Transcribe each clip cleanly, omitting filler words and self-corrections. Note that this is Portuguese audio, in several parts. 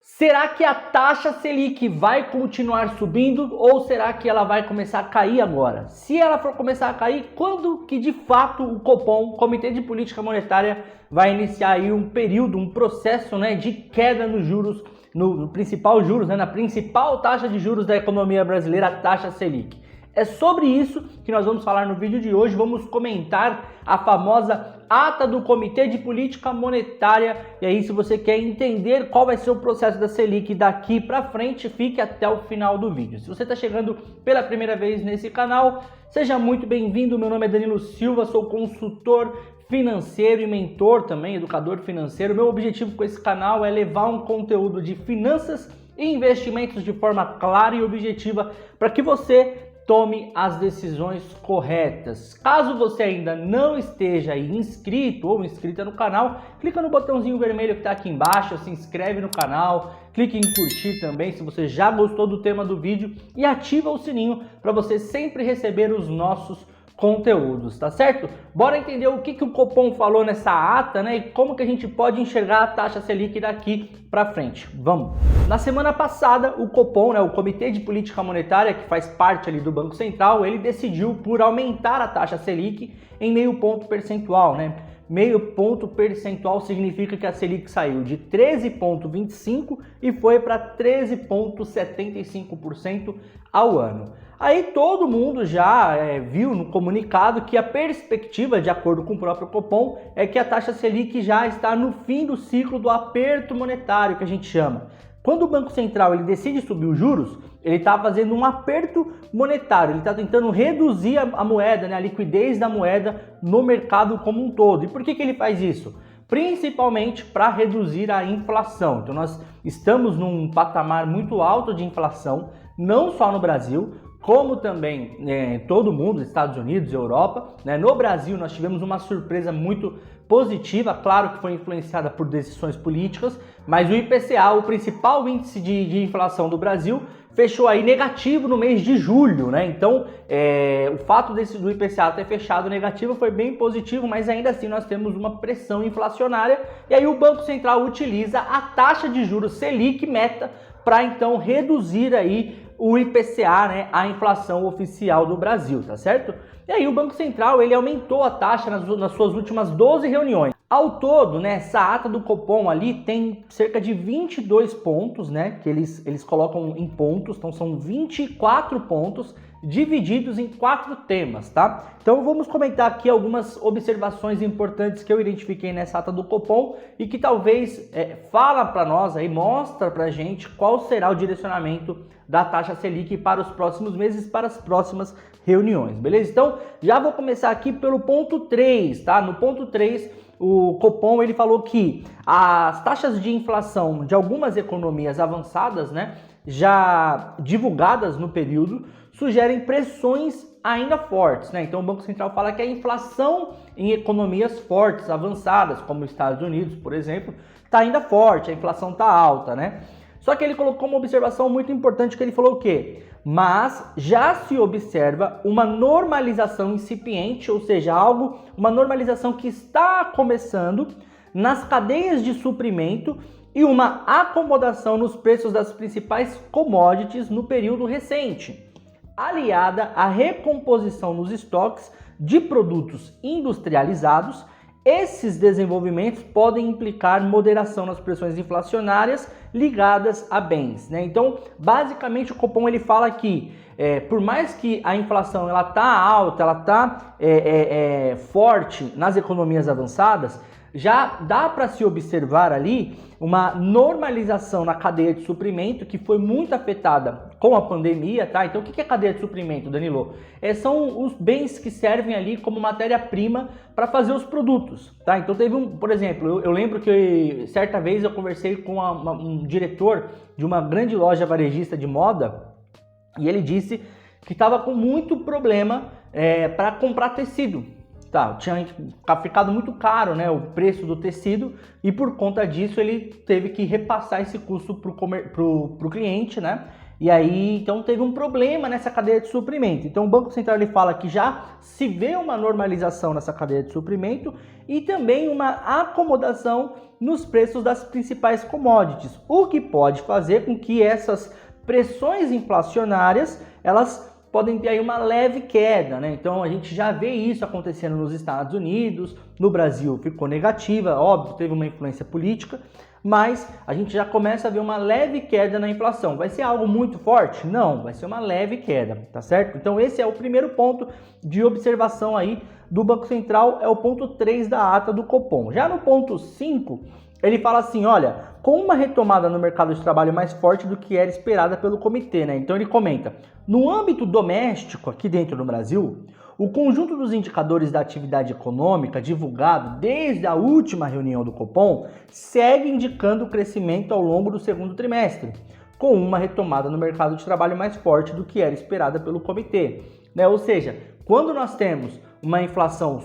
Será que a taxa Selic vai continuar subindo ou será que ela vai começar a cair agora? Se ela for começar a cair, quando que de fato o Copom, Comitê de Política Monetária, vai iniciar aí um período, um processo, de queda nos juros, no principal juros, na principal taxa de juros da economia brasileira, a taxa Selic? É sobre isso que nós vamos falar no vídeo de hoje. Vamos comentar a famosa ata do Comitê de Política Monetária. E aí, se você quer entender qual vai ser o processo da Selic daqui para frente, fique até o final do vídeo. Se você está chegando pela primeira vez nesse canal, seja muito bem-vindo. Meu nome é Danilo Silva, sou consultor financeiro e mentor também, educador financeiro. Meu objetivo com esse canal é levar um conteúdo de finanças e investimentos de forma clara e objetiva para que você tome as decisões corretas. Caso você ainda não esteja aí inscrito ou inscrita no canal, clica no botãozinho vermelho que está aqui embaixo, se inscreve no canal, clique em curtir também se você já gostou do tema do vídeo e ativa o sininho para você sempre receber os nossos conteúdos, tá certo? Bora entender o que o Copom falou nessa ata, e como que a gente pode enxergar a taxa Selic daqui para frente. Vamos! Na semana passada, o Copom, o Comitê de Política Monetária, que faz parte ali do Banco Central, ele decidiu por aumentar a taxa Selic em meio ponto percentual, Meio ponto percentual significa que a Selic saiu de 13,25% e foi para 13,75% ao ano. Aí todo mundo já viu no comunicado que a perspectiva, de acordo com o próprio Copom, é que a taxa Selic já está no fim do ciclo do aperto monetário, que a gente chama. Quando o Banco Central ele decide subir os juros, ele está fazendo um aperto monetário, ele está tentando reduzir a moeda, a liquidez da moeda no mercado como um todo. E por que ele faz isso? Principalmente para reduzir a inflação. Então nós estamos num patamar muito alto de inflação, não só no Brasil, como também todo mundo, Estados Unidos, Europa. No Brasil nós tivemos uma surpresa muito positiva, claro que foi influenciada por decisões políticas, mas o IPCA, o principal índice de inflação do Brasil, fechou aí negativo no mês de julho, Então, o fato do IPCA ter fechado negativo foi bem positivo, mas ainda assim nós temos uma pressão inflacionária e aí o Banco Central utiliza a taxa de juros Selic meta para então reduzir aí o IPCA, a inflação oficial do Brasil, tá certo? E aí o Banco Central ele aumentou a taxa nas suas últimas 12 reuniões. Ao todo, essa ata do Copom ali tem cerca de 22 pontos, que eles colocam em pontos, então são 24 pontos divididos em 4 temas, tá? Então vamos comentar aqui algumas observações importantes que eu identifiquei nessa ata do Copom e que talvez fala para nós aí, mostra pra gente qual será o direcionamento da taxa Selic para os próximos meses, para as próximas reuniões, beleza? Então já vou começar aqui pelo ponto 3, tá? No ponto 3, o Copom ele falou que as taxas de inflação de algumas economias avançadas, já divulgadas no período, sugerem pressões ainda fortes, Então o Banco Central fala que a inflação em economias fortes, avançadas, como os Estados Unidos, por exemplo, está ainda forte, a inflação está alta, Só que ele colocou uma observação muito importante que ele falou o quê? Mas já se observa uma normalização incipiente, ou seja, uma normalização que está começando nas cadeias de suprimento e uma acomodação nos preços das principais commodities no período recente, aliada à recomposição nos estoques de produtos industrializados. Esses desenvolvimentos podem implicar moderação nas pressões inflacionárias ligadas a bens, Então, basicamente, o Copom ele fala que, por mais que a inflação ela tá alta, ela tá forte nas economias avançadas, já dá para se observar ali uma normalização na cadeia de suprimento que foi muito afetada com a pandemia, tá? Então o que é cadeia de suprimento, Danilo? São os bens que servem ali como matéria-prima para fazer os produtos, tá? Então teve por exemplo, eu lembro que certa vez eu conversei com um diretor de uma grande loja varejista de moda e ele disse que estava com muito problema para comprar tecido. Tinha ficado muito caro, o preço do tecido e por conta disso ele teve que repassar esse custo para o cliente, E aí, então teve um problema nessa cadeia de suprimento. Então o Banco Central ele fala que já se vê uma normalização nessa cadeia de suprimento e também uma acomodação nos preços das principais commodities, o que pode fazer com que essas pressões inflacionárias, elas podem ter aí uma leve queda, né? Então a gente já vê isso acontecendo nos Estados Unidos, no Brasil ficou negativa, óbvio, teve uma influência política, mas a gente já começa a ver uma leve queda na inflação. Vai ser algo muito forte? Não, vai ser uma leve queda, tá certo? Então esse é o primeiro ponto de observação aí do Banco Central, é o ponto 3 da ata do Copom. Já no ponto 5, ele fala assim, olha, com uma retomada no mercado de trabalho mais forte do que era esperada pelo comitê, né? Então ele comenta, no âmbito doméstico, aqui dentro do Brasil, o conjunto dos indicadores da atividade econômica divulgado desde a última reunião do Copom segue indicando o crescimento ao longo do segundo trimestre, com uma retomada no mercado de trabalho mais forte do que era esperada pelo comitê, né? Ou seja, quando nós temos uma inflação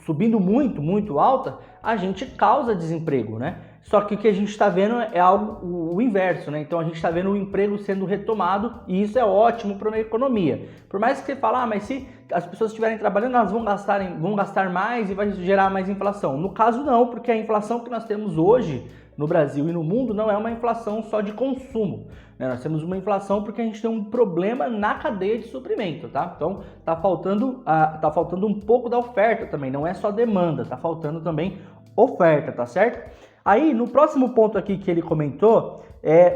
subindo muito alta, a gente causa desemprego, né? Só que o que a gente está vendo é algo o inverso, né? Então a gente está vendo o emprego sendo retomado e isso é ótimo para uma economia. Por mais que você fale, mas se as pessoas estiverem trabalhando, elas vão gastar mais e vai gerar mais inflação. No caso não, porque a inflação que nós temos hoje no Brasil e no mundo não é uma inflação só de consumo, né? Nós temos uma inflação porque a gente tem um problema na cadeia de suprimento, tá? Então tá faltando um pouco da oferta também, não é só demanda, tá faltando também oferta, tá certo? Aí no próximo ponto aqui que ele comentou,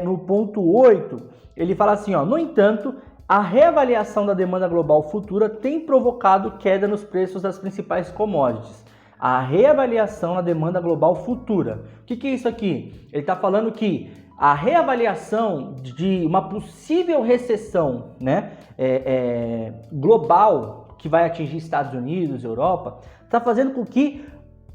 no ponto 8, ele fala assim, ó, no entanto, a reavaliação da demanda global futura tem provocado queda nos preços das principais commodities. A reavaliação na demanda global futura. O que é isso aqui? Ele está falando que a reavaliação de uma possível recessão, né, global que vai atingir Estados Unidos, Europa, está fazendo com que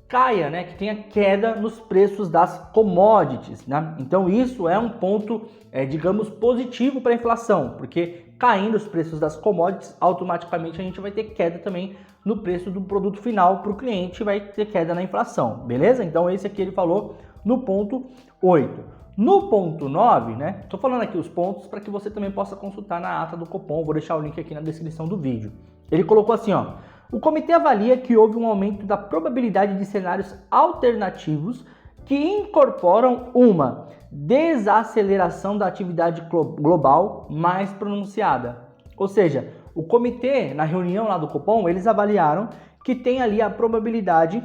caia, né, que tenha queda nos preços das commodities, né? Então isso é um ponto, digamos, positivo para a inflação, porque caindo os preços das commodities, automaticamente a gente vai ter queda também no preço do produto final para o cliente, vai ter queda na inflação, beleza? Então esse aqui ele falou no ponto 8. No ponto 9, né, tô falando aqui os pontos para que você também possa consultar na ata do Copom, vou deixar o link aqui na descrição do vídeo. Ele colocou assim, ó, o comitê avalia que houve um aumento da probabilidade de cenários alternativos que incorporam uma desaceleração da atividade global mais pronunciada. Ou seja, o comitê, na reunião lá do Copom, eles avaliaram que tem ali a probabilidade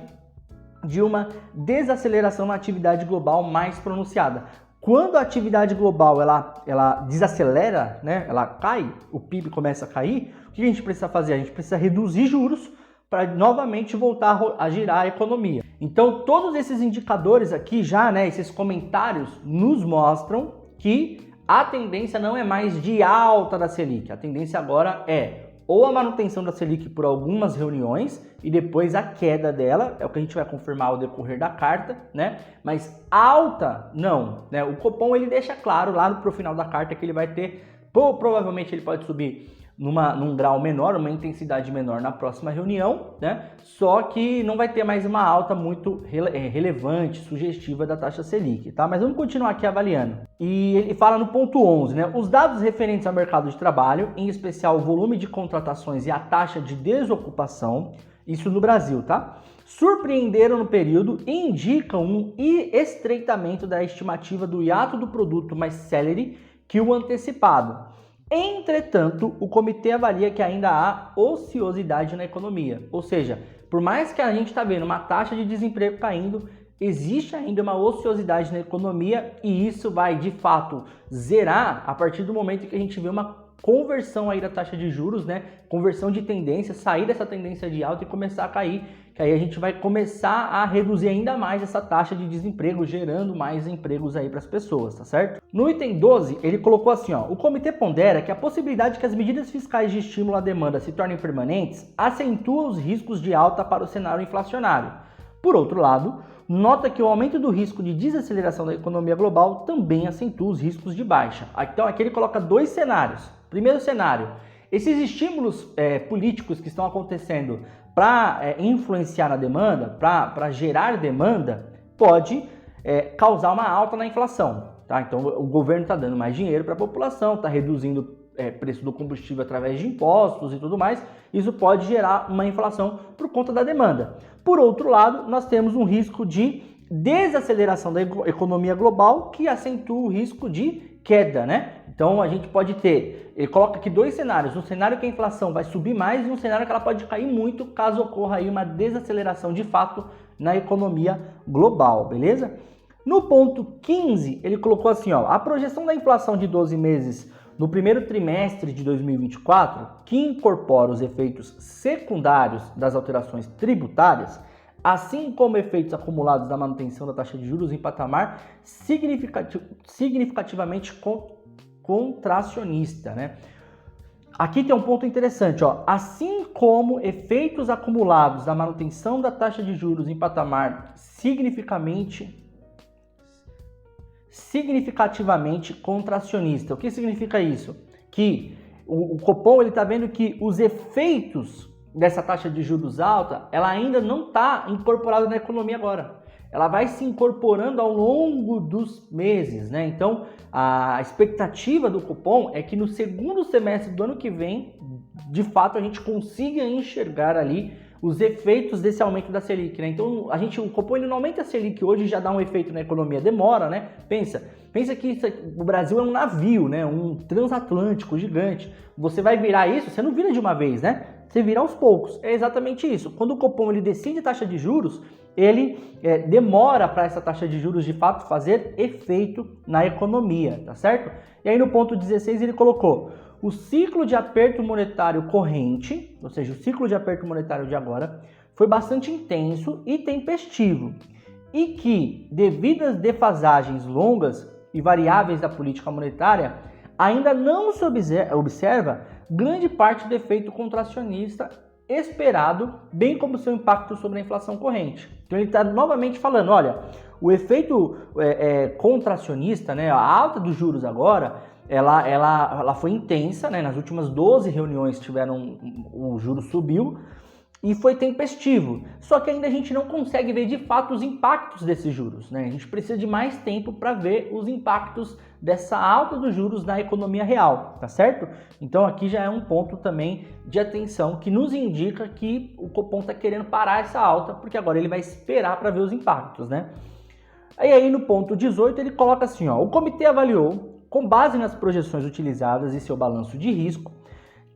de uma desaceleração na atividade global mais pronunciada. Quando a atividade global ela desacelera, né, ela cai, o PIB começa a cair, o que a gente precisa fazer? A gente precisa reduzir juros para novamente voltar a girar a economia. Então, todos esses indicadores aqui já, né, esses comentários nos mostram que a tendência não é mais de alta da Selic, a tendência agora é ou a manutenção da Selic por algumas reuniões e depois a queda dela, é o que a gente vai confirmar ao decorrer da carta, né? Mas alta, não, né? O Copom ele deixa claro lá pro final da carta que ele vai ter, provavelmente ele pode subir num grau menor, uma intensidade menor na próxima reunião, né? Só que não vai ter mais uma alta muito relevante, sugestiva da taxa Selic, tá? Mas vamos continuar aqui avaliando. E ele fala no ponto 11, né? Os dados referentes ao mercado de trabalho, em especial o volume de contratações e a taxa de desocupação, isso no Brasil, tá? Surpreenderam no período e indicam um estreitamento da estimativa do hiato do produto mais célere que o antecipado. Entretanto, o comitê avalia que ainda há ociosidade na economia, ou seja, por mais que a gente está vendo uma taxa de desemprego caindo, existe ainda uma ociosidade na economia e isso vai de fato zerar a partir do momento que a gente vê uma conversão aí da taxa de juros, né? Conversão de tendência, sair dessa tendência de alta e começar a cair, que aí a gente vai começar a reduzir ainda mais essa taxa de desemprego, gerando mais empregos aí para as pessoas, tá certo? No item 12, ele colocou assim, ó, o comitê pondera que a possibilidade de que as medidas fiscais de estímulo à demanda se tornem permanentes acentua os riscos de alta para o cenário inflacionário. Por outro lado, nota que o aumento do risco de desaceleração da economia global também acentua os riscos de baixa. Então aqui ele coloca dois cenários. Primeiro cenário, esses estímulos políticos que estão acontecendo para influenciar na demanda, para gerar demanda, pode causar uma alta na inflação. tá? Então o governo está dando mais dinheiro para a população, está reduzindo preço do combustível através de impostos e tudo mais, isso pode gerar uma inflação por conta da demanda. Por outro lado, nós temos um risco de desaceleração da economia global que acentua o risco de queda, né? Então a gente pode ter, ele coloca aqui dois cenários, um cenário que a inflação vai subir mais e um cenário que ela pode cair muito caso ocorra aí uma desaceleração de fato na economia global, beleza? No ponto 15, ele colocou assim, ó, a projeção da inflação de 12 meses no primeiro trimestre de 2024, que incorpora os efeitos secundários das alterações tributárias, assim como efeitos acumulados da manutenção da taxa de juros em patamar significativamente contracionista, né? Aqui tem um ponto interessante, ó. Assim como efeitos acumulados da manutenção da taxa de juros em patamar significativamente contracionista. O que significa isso? Que o Copom ele está vendo que os efeitos dessa taxa de juros alta, ela ainda não está incorporada na economia agora. Ela vai se incorporando ao longo dos meses, né? Então, a expectativa do Copom é que no segundo semestre do ano que vem, de fato, a gente consiga enxergar ali os efeitos desse aumento da Selic, né? Então, o Copom ele não aumenta a Selic hoje, já dá um efeito na economia, demora, né? Pensa que o Brasil é um navio, né? Um transatlântico gigante. Você vai virar isso, você não vira de uma vez, né? Você vira aos poucos. É exatamente isso. Quando o Copom ele decide taxa de juros, ele demora para essa taxa de juros de fato fazer efeito na economia, tá certo? E aí no ponto 16 ele colocou: o ciclo de aperto monetário corrente, ou seja, o ciclo de aperto monetário de agora, foi bastante intenso e tempestivo, e que, devido às defasagens longas e variáveis da política monetária, ainda não se observa grande parte do efeito contracionista esperado, bem como seu impacto sobre a inflação corrente. Então ele está novamente falando, olha, o efeito contracionista, né, a alta dos juros agora, ela foi intensa, né, nas últimas 12 reuniões o juro subiu, e foi tempestivo. Só que ainda a gente não consegue ver de fato os impactos desses juros, né? A gente precisa de mais tempo para ver os impactos dessa alta dos juros na economia real, tá certo? Então aqui já é um ponto também de atenção que nos indica que o Copom está querendo parar essa alta, porque agora ele vai esperar para ver os impactos, né? Aí no ponto 18 ele coloca assim, ó, o comitê avaliou, com base nas projeções utilizadas e seu balanço de risco,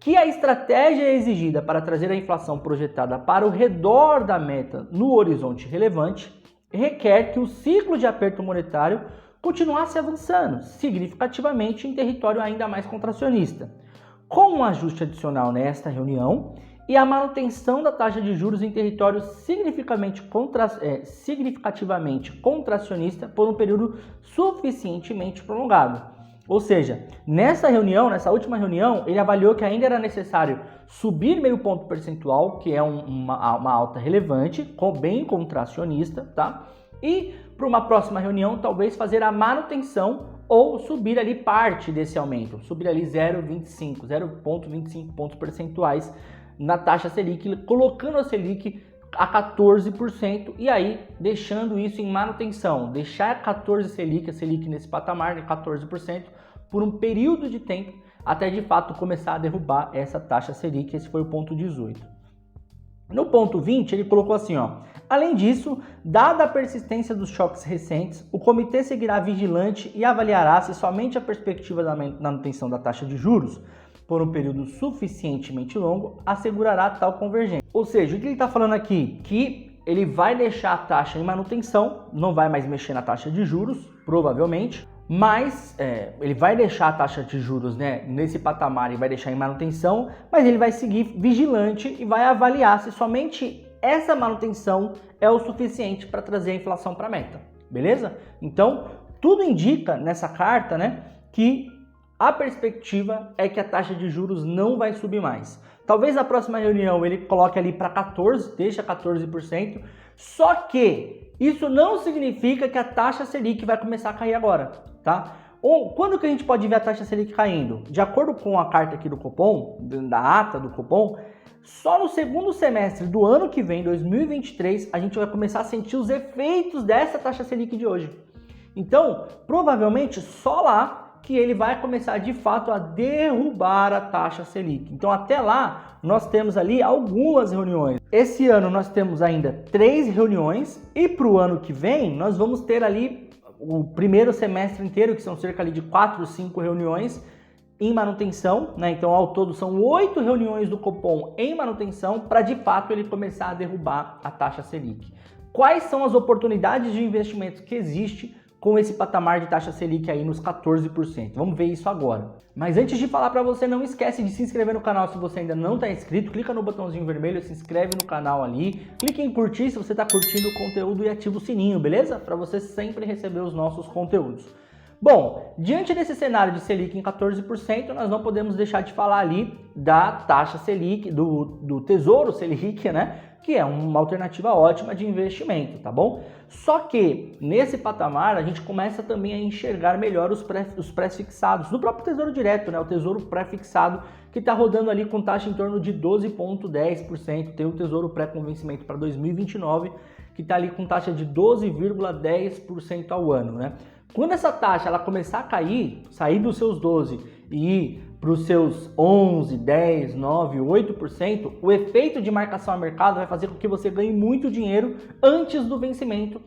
que a estratégia exigida para trazer a inflação projetada para o redor da meta no horizonte relevante requer que o ciclo de aperto monetário continuasse avançando significativamente em território ainda mais contracionista, com um ajuste adicional nesta reunião e a manutenção da taxa de juros em território significativamente contracionista por um período suficientemente prolongado. Ou seja, nessa última reunião, ele avaliou que ainda era necessário subir meio ponto percentual, que é uma alta relevante, bem contracionista, tá? E para uma próxima reunião, talvez fazer a manutenção ou subir ali parte desse aumento, subir ali 0,25 pontos percentuais na taxa Selic, colocando a Selic a 14% e aí deixando isso em manutenção, deixar a Selic nesse patamar de 14% por um período de tempo até de fato começar a derrubar essa taxa Selic. Esse foi o ponto 18. No ponto 20 ele colocou assim, ó, além disso, dada a persistência dos choques recentes, o comitê seguirá vigilante e avaliará se somente a perspectiva da manutenção da taxa de juros por um período suficientemente longo assegurará tal convergência. Ou seja, o que ele está falando aqui? Que ele vai deixar a taxa em manutenção, não vai mais mexer na taxa de juros, provavelmente, mas ele vai deixar a taxa de juros, né, nesse patamar e vai deixar em manutenção, mas ele vai seguir vigilante e vai avaliar se somente essa manutenção é o suficiente para trazer a inflação para a meta, beleza? Então, tudo indica nessa carta, né, que a perspectiva é que a taxa de juros não vai subir mais. Talvez na próxima reunião ele coloque ali para 14%, deixa 14%, só que isso não significa que a taxa Selic vai começar a cair agora, tá? Quando que a gente pode ver a taxa Selic caindo? De acordo com a carta aqui do Copom, da ata do Copom, só no segundo semestre do ano que vem, 2023, a gente vai começar a sentir os efeitos dessa taxa Selic de hoje. Então, provavelmente só lá que ele vai começar de fato a derrubar a taxa Selic. Então até lá nós temos ali algumas reuniões. Esse ano nós temos ainda 3 reuniões e para o ano que vem nós vamos ter ali o primeiro semestre inteiro, que são cerca ali de 4 ou 5 reuniões em manutenção, né? Então ao todo são 8 reuniões do Copom em manutenção para de fato ele começar a derrubar a taxa Selic. Quais são as oportunidades de investimentos que existe com esse patamar de taxa Selic aí nos 14%. Vamos ver isso agora. Mas antes de falar para você, não esquece de se inscrever no canal se você ainda não está inscrito. Clica no botãozinho vermelho, se inscreve no canal ali. Clique em curtir se você está curtindo o conteúdo e ativa o sininho, beleza? Para você sempre receber os nossos conteúdos. Bom, diante desse cenário de Selic em 14%, nós não podemos deixar de falar ali da taxa Selic, do Tesouro Selic, né? Que é uma alternativa ótima de investimento, tá bom? Só que nesse patamar a gente começa também a enxergar melhor os pré-fixados do próprio Tesouro Direto, né? O Tesouro pré-fixado que está rodando ali com taxa em torno de 12,10%. Tem o Tesouro pré com vencimento para 2029 que está ali com taxa de 12,10% ao ano, né? Quando essa taxa ela começar a cair, sair dos seus 12 e ir para os seus 11, 10, 9, 8%, o efeito de marcação a mercado vai fazer com que você ganhe muito dinheiro antes do vencimento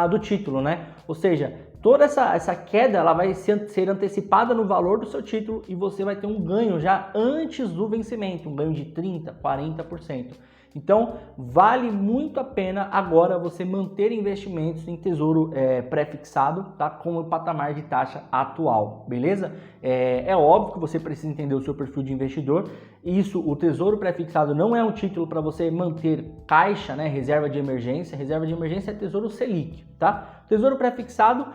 do título, né? Ou seja, toda essa queda ela vai ser antecipada no valor do seu título e você vai ter um ganho já antes do vencimento, um ganho de 30%, 40%. Então, vale muito a pena agora você manter investimentos em tesouro pré-fixado, tá? Com o patamar de taxa atual, beleza? É óbvio que você precisa entender o seu perfil de investidor. Isso, o tesouro pré-fixado não é um título para você manter caixa, né? Reserva de emergência. Reserva de emergência é tesouro Selic, tá? Tesouro pré-fixado,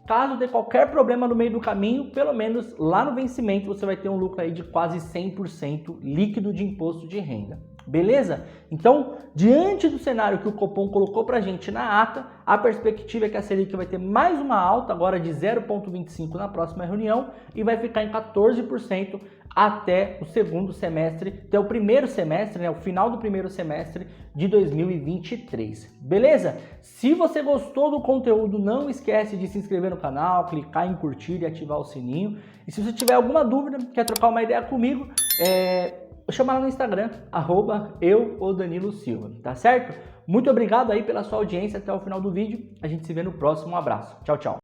caso dê qualquer problema no meio do caminho, pelo menos lá no vencimento você vai ter um lucro aí de quase 100% líquido de imposto de renda. Beleza? Então, diante do cenário que o Copom colocou pra gente na ata, a perspectiva é que a Selic vai ter mais uma alta agora de 0,25 na próxima reunião e vai ficar em 14% até o segundo semestre, até o primeiro semestre, né, o final do primeiro semestre de 2023. Beleza? Se você gostou do conteúdo, não esquece de se inscrever no canal, clicar em curtir e ativar o sininho. E se você tiver alguma dúvida, quer trocar uma ideia comigo, chama lá no Instagram, @Danilo Silva, tá certo? Muito obrigado aí pela sua audiência até o final do vídeo. A gente se vê no próximo. Um abraço. Tchau, tchau.